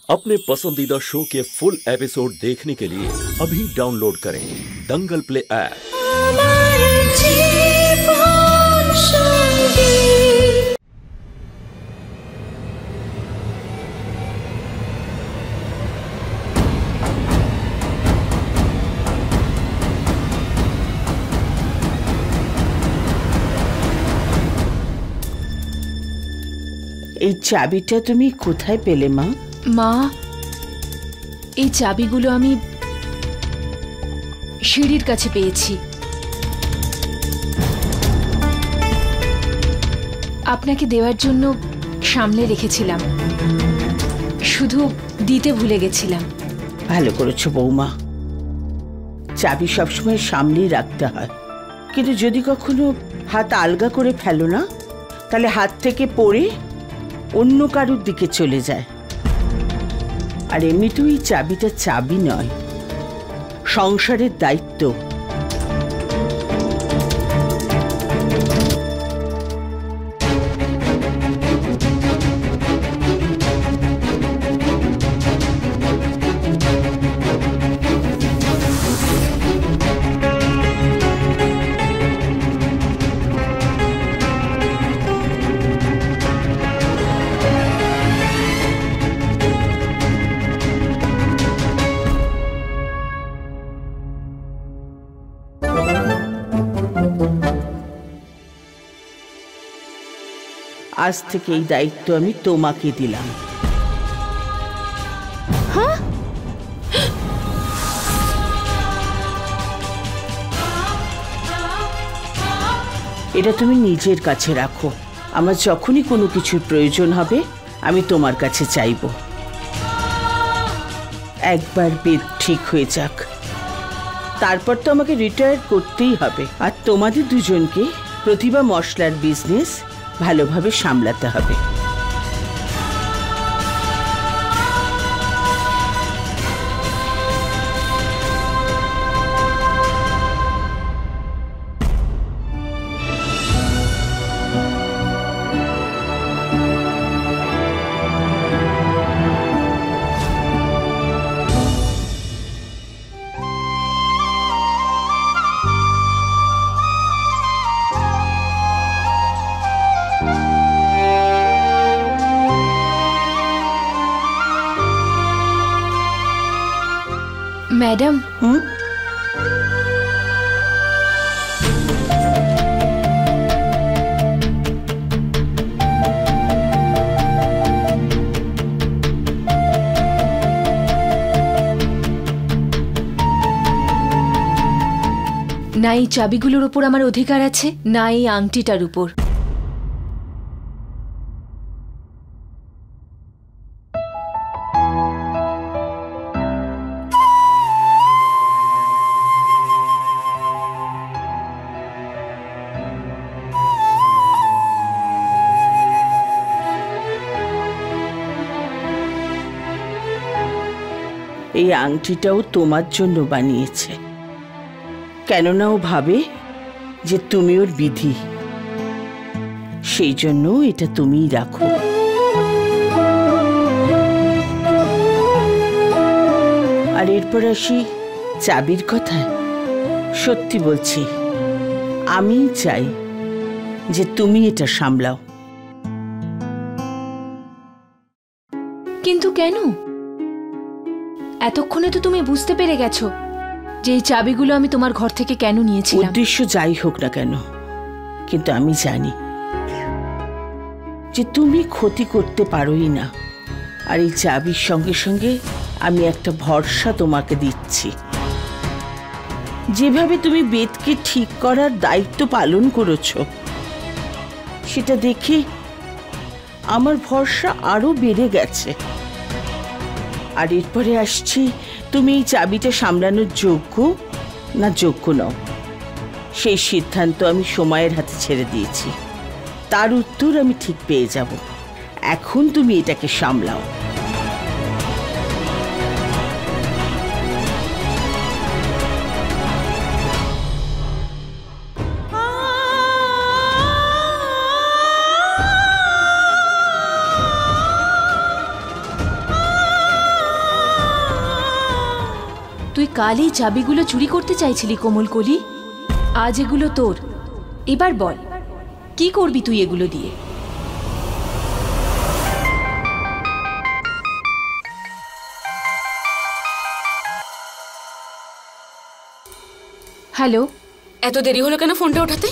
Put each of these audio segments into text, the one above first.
अपने पसंदीदा शो के फुल एपिसोड देखने के लिए अभी डाउनलोड करें दंगल प्ले ऐप। এই চাবিটা তুমি কোথায় পেলে মা? মা, এই চাবিগুলো আমি সিঁড়ির কাছে পেয়েছি। আপনাকে দেওয়ার জন্য সামনে রেখেছিলাম, শুধু দিতে ভুলে গেছিলাম। ভালো করেছো বৌমা, চাবি সবসময় সামনেই রাখতে হয়, কিন্তু যদি কখনো হাত আলগা করে ফেলো না, তাহলে হাত থেকে পড়ে অন্য কারোর দিকে চলে যায়। আর এমনিতেও এই চাবিটা চাবি নয়, সংসারের দায়িত্ব। আজ থেকে এই দায়িত্ব আমি তোমাকে দিলাম। হ্যাঁ, এটা তুমি নিজের কাছে রাখো, আমার যখনই কোনো কিছুর প্রয়োজন হবে আমি তোমার কাছে চাইব। একবার বেদ ঠিক হয়ে যাক, তারপর তো আমাকে রিটায়ার করতেই হবে। আর তোমাদের দুজনকে প্রতিভা মশলার বিজনেস ভালোভাবে সামলাতে হবে। ম্যাডাম, না এই চাবিগুলোর উপর আমার অধিকার আছে, না এই আংটিটার উপর। এই আংটিটাও তোমার জন্য বানিয়েছে, কেননা ও ভাবে যে তুমি ওর বিধি, সেই জন্য এটা তুমিই রাখো। আর এরপর আসি চাবির কথায়। সত্যি বলছি, আমি চাই যে তুমি এটা সামলাও। কিন্তু কেন? এতক্ষণে তো তুমি বুঝতে পেরে গেছো যে এই চাবিগুলো আমি তোমার ঘর থেকে কেন নিয়েছিলাম। উদ্দেশ্য যাই হোক না কেন, কিন্তু আমি জানি যে তুমি ক্ষতি করতে পারোই না। আর এই চাবির সঙ্গে সঙ্গে আমি একটা ভরসা তোমাকে দিচ্ছি। যেভাবে তুমি বেদকে ঠিক করার দায়িত্ব পালন করেছো, সেটা দেখে আমার ভরসা আরো বেড়ে গেছে। আর এরপরে আসছি, তুমি এই চাবিটা সামলানোর যোগ্য না যোগ্য নও, সেই সিদ্ধান্ত আমি সময়ের হাতে ছেড়ে দিয়েছি। তার উত্তর আমি ঠিক পেয়ে যাব। এখন তুমি এটাকে সামলাও। তুই কালই চাবিগুলো চুরি করতে চাইছিলি কোমলকলি, আজ এগুলো তোর। এবার বল কি করবি তুই এগুলো দিয়ে? হ্যালো, এত দেরি হলো কেন ফোনটা ওঠাতে?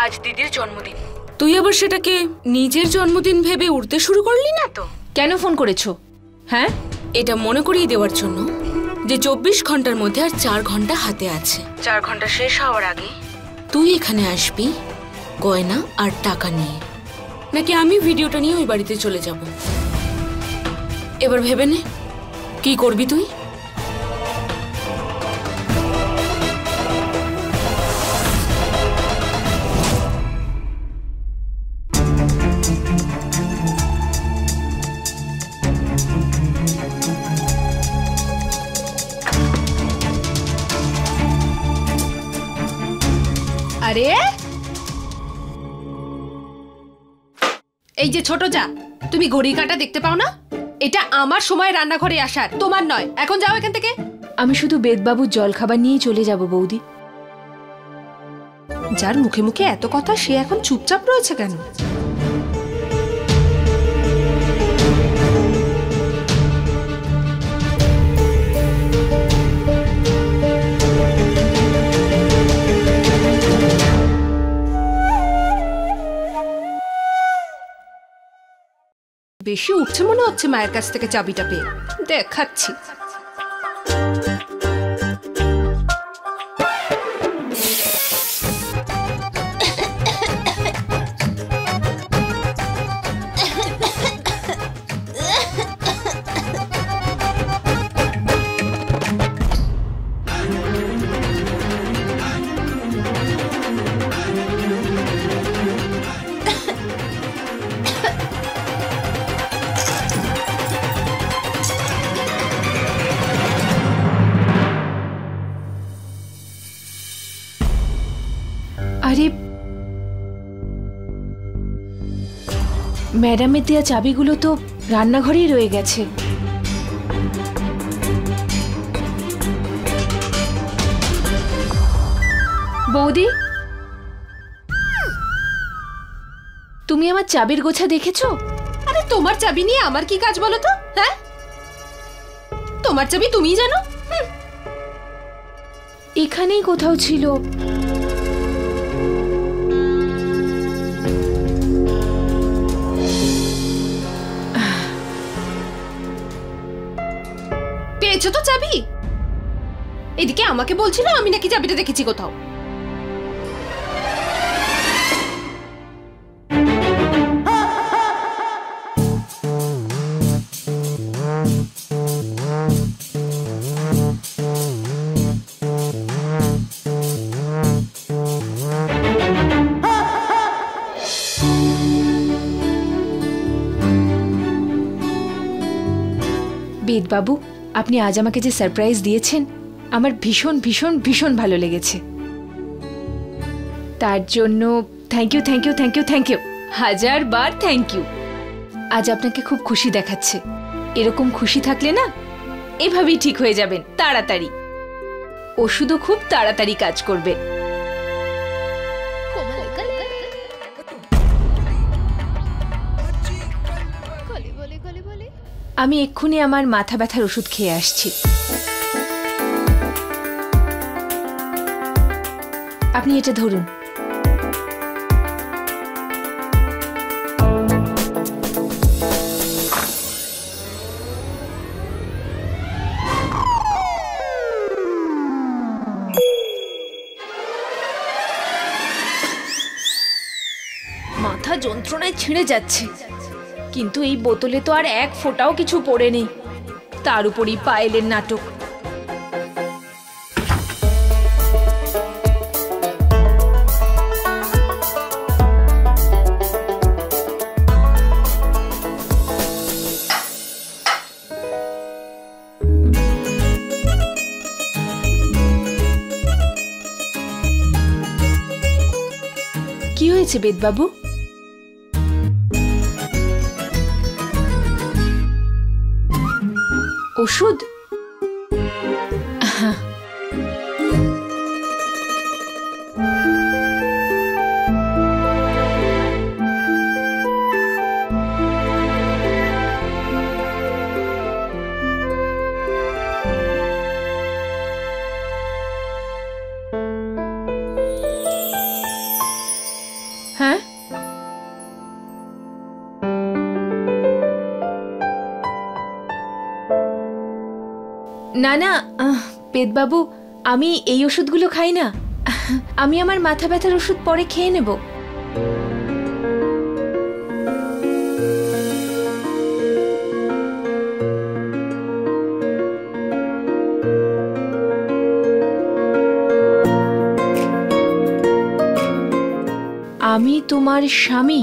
আজ দিদির জন্মদিন, তুই আবার সেটাকে নিজের জন্মদিন ভেবে উঠতে শুরু করলি না তো? কেন ফোন করেছো? হ্যাঁ, এটা মনে করিয়ে দেওয়ার জন্য যে 24 ঘন্টার মধ্যে আর 4 ঘন্টা হাতে আছে। 4 ঘন্টা শেষ হওয়ার আগে তুই এখানে আসবি গয়না আর টাকা নিয়ে, নাকি আমি ভিডিওটা নিয়ে ওই বাড়িতে চলে যাব? এবার ভেবে নে কি করবি তুই। আরে এই যে ছোট যা, তুমি ঘড়ির কাঁটা দেখতে পাও না? এটা আমার সময় রান্নাঘরে আসার, তোমার নয়। এখন যাও এখান থেকে। আমি শুধু বেদবাবুর জল খাবার নিয়েই চলে যাব বৌদি। যার মুখে মুখে এত কথা সে এখন চুপচাপ রয়েছে কেন? বেশি উঠছে মনে হচ্ছে মায়ের কাছ থেকে চাবিটা পেয়ে। দেখাচ্ছি। আরে ম্যাডামের দেয়া চাবিগুলো তো রান্নাঘরেই রয়ে গেছে। বৌদি, তুমি আমার চাবির গোছা দেখেছো? আরে তোমার চাবি নিয়ে আমার কি কাজ বলো তো? হ্যাঁ, তোমার চাবি তুমিই জানো। এখানেই কোথাও ছিল। পেয়েছো তো চাবি? এদিকে আমাকে বলছিল আমি নাকি চাবিটা দেখেছি কোথাও। বেদবাবু, আপনি আজ আমাকে যে সারপ্রাইজ দিয়েছেন আমার ভীষণ ভীষণ ভীষণ ভালো লেগেছে। তার জন্য thank you thank you thank you thank you, 1000বার থ্যাংক ইউ। আজ আপনাকে খুব খুশি দেখাচ্ছে। এরকম খুশি থাকলে না এভাবেই ঠিক হয়ে যাবেন তাড়াতাড়ি। ওষুধও খুব তাড়াতাড়ি কাজ করবে। আমি এক্ষুনি আমার মাথা ব্যথার ওষুধ খেয়ে আসছি। আপনি এটা ধরুন। মাথা যন্ত্রণায় ছিঁড়ে যাচ্ছে, কিন্তু এই বোতলে তো আর এক ফোঁটাও কিছু পড়ে নেই। তার উপরই পায়েলের নাটক। কি হয়েছে বেদবাবু? ওষুধ? না না বেদবাবু, আমি এই ওষুধগুলো খাই না। আমি আমার মাথা ব্যথার ওষুধ পরে খেয়ে নেব। আমি তোমার স্বামী?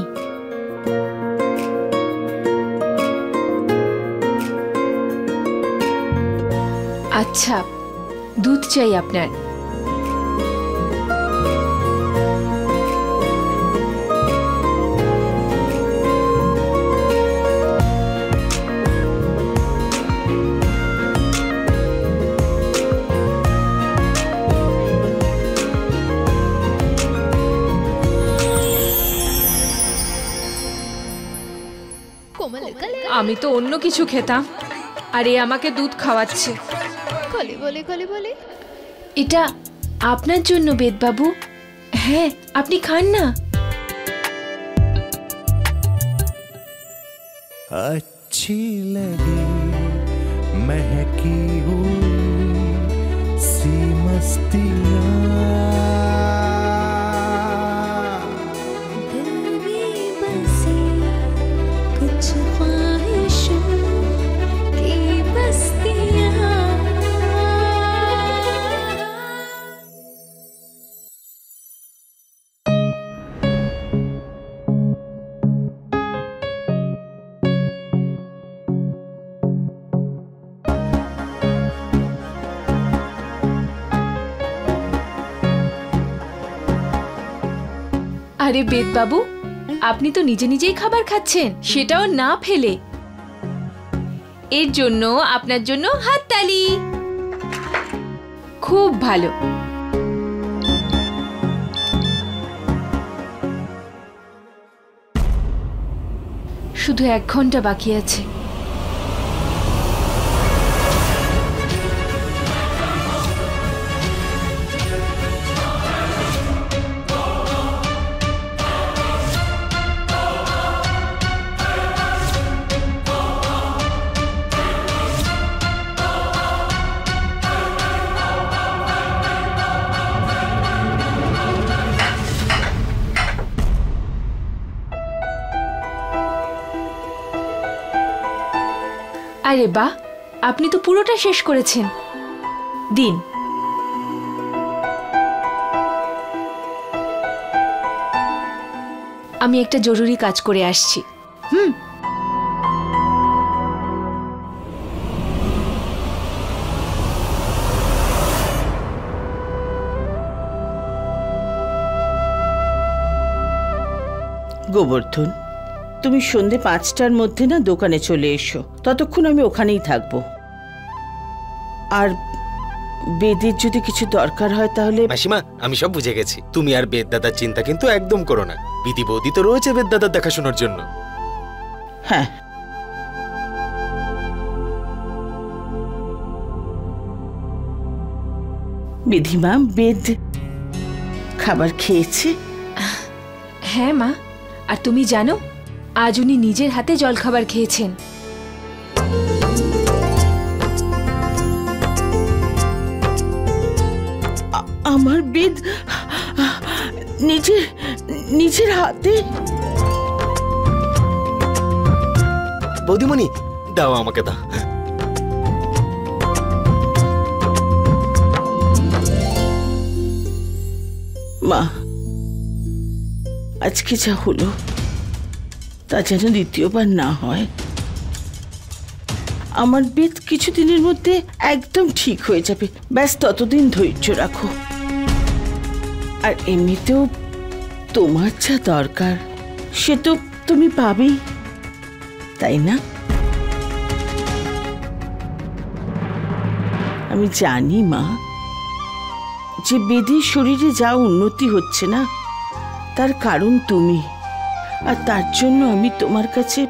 আচ্ছা, দুধ চাই আপনার। আমি তো অন্য কিছু খেতাম, আর এ আমাকে দুধ খাওয়াচ্ছে। এটা আপনার জন্য বেদবাবু। হ্যাঁ, আপনি খান না। अच्छी लगी महकी हुई सी मस्तियाँ, दिल में बसी कुछ ख्वाहिशों की बस्तियाँ। আরে বেদবাবু, আপনি তো নিজে নিজেই খাবার খাচ্ছেন, সেটাও না ফেলে। এর জন্য আপনার জন্য হাততালি। খুব ভালো। শুধু 1 ঘন্টা বাকি আছে। আরে বাহ, আপনি তো পুরোটা শেষ করেছেন। দিন। আমি একটা জরুরি কাজ করে আসছি। গোবর্ধন, তুমি সন্ধে 5টার মধ্যে না দোকানে চলে এসো। ততক্ষণ আমি ওখানেই থাকবো। আর বেদের যদি কিছু দরকার হয় তাহলে। মাসিমা, আমি সব বুঝে গেছি। তুমি আর বেদ দাদার চিন্তা কিন্তু একদম করো না। বিধি বৌদি তো রয়েছে বেদ দাদার দেখাশোনার জন্য। হ্যাঁ, বিধিমা, বেদ খাবার খেয়েছে? হ্যাঁ মা, আর তুমি জানো, আজ উনি নিজের হাতে জলখাবার খেয়েছেন। আমার বেদ নিজের হাতে? বৌদিমণি, দাও আমাকে, দাও। মা, আজকে যা হলো তা যেন দ্বিতীয়বার না হয়। আমার বেদ কিছুদিনের মধ্যে একদম ঠিক হয়ে যাবে। ব্যাস ততদিন ধৈর্য রাখো। আর এমনিতেও তোমার যা দরকার সে তো তুমি পাবেই, তাই না? আমি জানি মা, যে বেদের শরীরে যা উন্নতি হচ্ছে না তার কারণ তুমি। আর তার জন্য আমি তোমার কাছে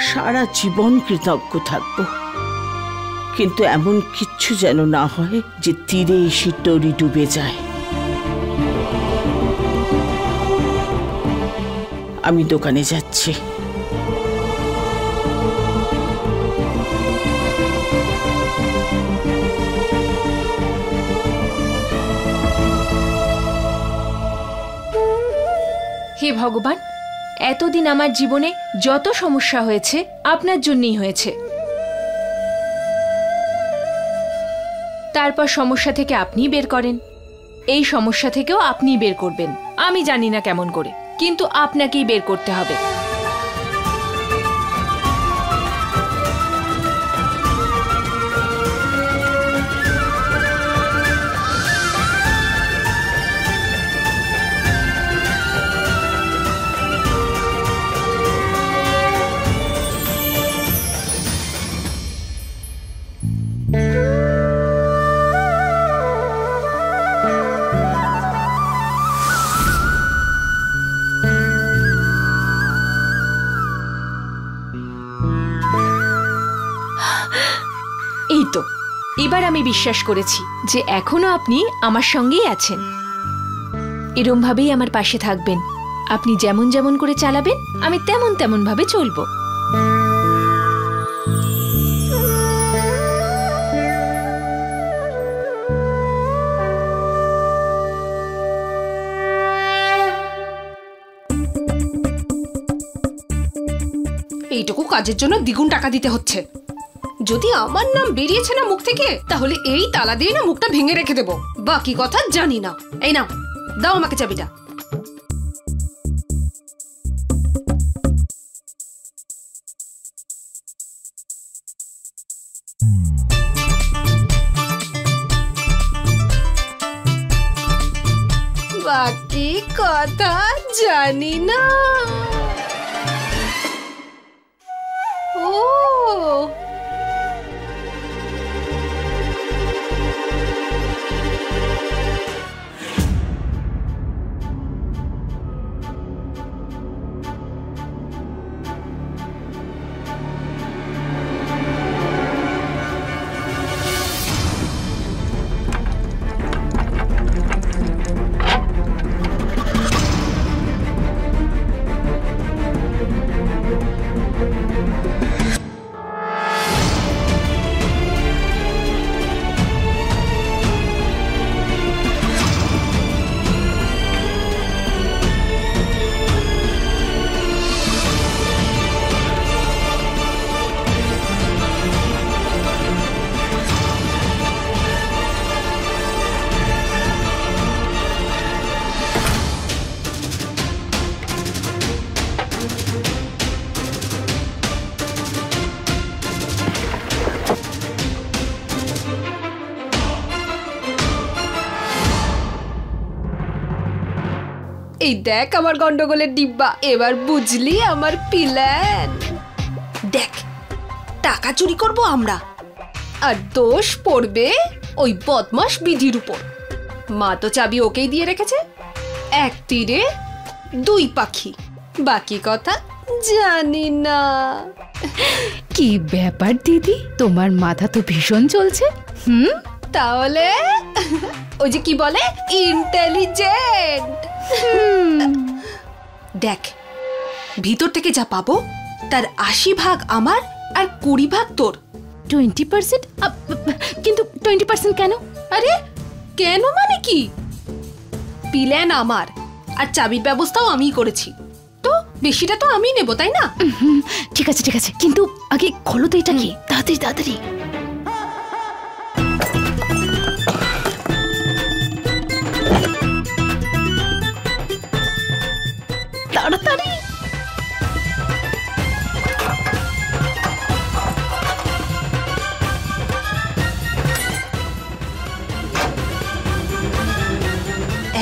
সারা জীবন কৃতজ্ঞ থাকব। কিন্তু এমন কিচ্ছু যেন না হয় যে তীরে এসে তরি ডুবে যায়। আমি দোকানে যাচ্ছি। হে ভগবান, এতদিন আমার জীবনে যত সমস্যা হয়েছে আপনার জন্যই হয়েছে। তারপর সমস্যা থেকে আপনিই বের করেন, এই সমস্যা থেকেও আপনিই বের করবেন। আমি জানি না কেমন করে, কিন্তু আপনাকেই বের করতে হবে। এই তো, এবার আমি বিশ্বাস করেছি যে এখনো আপনি আমার সঙ্গেই আছেন। এরম ভাবেই আমার পাশে থাকবেন। আপনি যেমন যেমন করে চালাবেন, আমি তেমন তেমন ভাবে চলবো। এইটুকু কাজের জন্য দ্বিগুণ টাকা দিতে হচ্ছে। যদি আমার নাম বেরিয়েছে না মুখ থেকে, তাহলে এই তালা দিয়ে না মুখটা ভেঙে রেখে দেবো। বাকি কথা জানি না। এই নাও, দাও আমাকে চাবিটা। বাকি কথা জানি না। ও এই দেখ আমার গন্ডগোলের ডিব্বা, এবার বুঝলি আমার প্ল্যান। দেখ, টাকা চুরি করব আমরা, আর দোষ পড়বে ওই বদমাশ বিধির উপর। মা তো চাবি ওকেই দিয়ে রেখেছে। এক তীরে দুই পাখি। বাকি কথা জানি না। কি ব্যাপার দিদি, তোমার মাথা তো ভীষণ চলছে। তাহলে ওই যে কি বলে, ইন্টেলিজেন্ট। দেখ, ভিতর থেকে যা পাবো তার 80 ভাগ আমার আর 20 ভাগ তোর। 20%? কিন্তু 20% কেন? আরে কেন মানে কি? প্ল্যান আমার, আর চাবির ব্যবস্থাও আমিই করেছি, তো বেশিটা তো আমি নেব, তাই না? ঠিক আছে ঠিক আছে, কিন্তু আগে খোলো তো এটা কি, তাড়াতাড়ি তাড়াতাড়ি। তাড়াতাড়ি।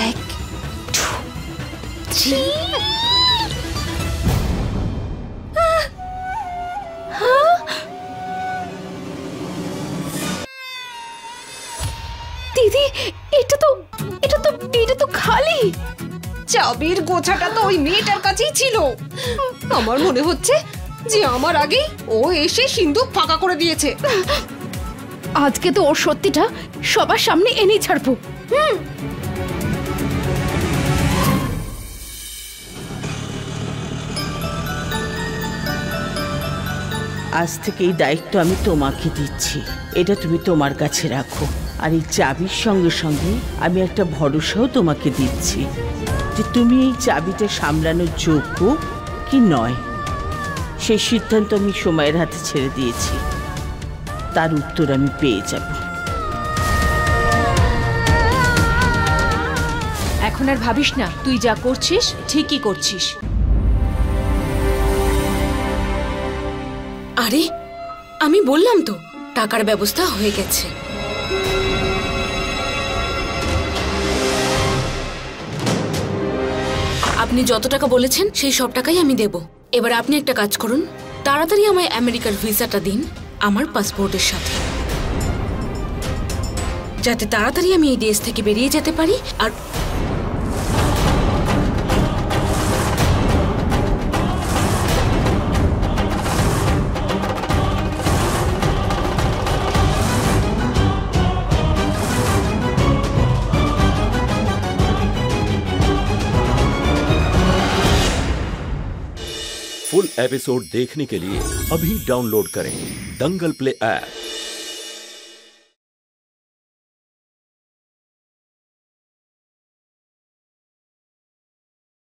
এক, 2, 3। দিদি, এটা তো খালি। চাবির গোছাটা তো ওই মেয়েটার কাছেই ছিল। আমার মনে হচ্ছে যে আমার আগে ও এসে সিন্ধুক ফাঁকা করে দিয়েছে। আজকে তো ওর সত্যিটা সবার সামনে এনেই ছাড়বো। আজ থেকে এই দায়িত্ব আমি তোমাকে দিচ্ছি, এটা তুমি তোমার কাছে রাখো। আর এই চাবির সঙ্গে সঙ্গে আমি একটা ভরসাও তোমাকে দিচ্ছি। যে তুমি এই চাবিটা সামলানোর যোগ্য কি নয়, সেই সিদ্ধান্ত আমি সময়ের হাতে ছেড়ে দিয়েছি। তার উত্তর আমি পেয়ে যাব। এখন আর ভাবিস না, তুই যা করছিস ঠিকই করছিস। আরে আমি বললাম তো টাকার ব্যবস্থা হয়ে গেছে। আপনি যত টাকা বলেছেন সেই সব টাকাই আমি দেব। এবার আপনি একটা কাজ করুন, তাড়াতাড়ি আমায় আমেরিকার ভিসাটা দিন আমার পাসপোর্টের সাথে, যাতে তাড়াতাড়ি আমি এই দেশ থেকে বেরিয়ে যেতে পারি। আর फुल एपिसोड देखने के लिए अभी डाउनलोड करें दंगल प्ले ऐप।